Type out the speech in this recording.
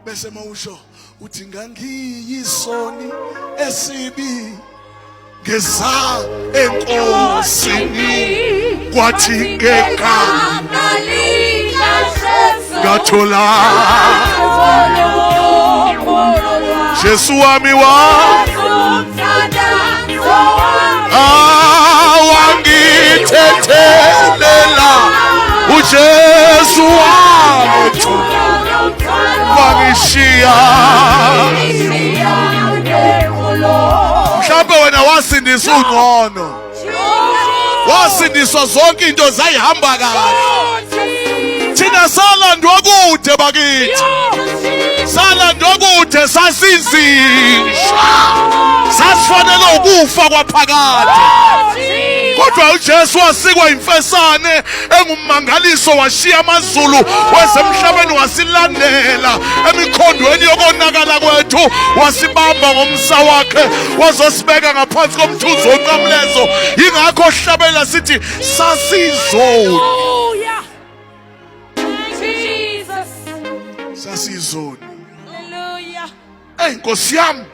bese mawusho uthi ngangiyisoni esibi ngeza enkosini kwathi ngegama ngathola Jesu wami wangithethelela uJesu wami wangishiya. Mhlawumbe wena wasindiswa ungcono, wasindiswa zonke into zayihamba kahle. Thina salandwa kude bakithi, salandwa kude sasinzisha, sasifanele ukufa kwaphakade. Kodwa uJesu wasikwa imfesane engummangaliso, washiya amazulu wesemhlabeni wasilandela emikhondweni yokonakala kwethu, wasibamba ngomsa wakhe wazosibeka ngaphansi komthunzi wonqamlezo. Yingakho hlabela sithi sasizoni, sasizoni. Hey Nkosi yami.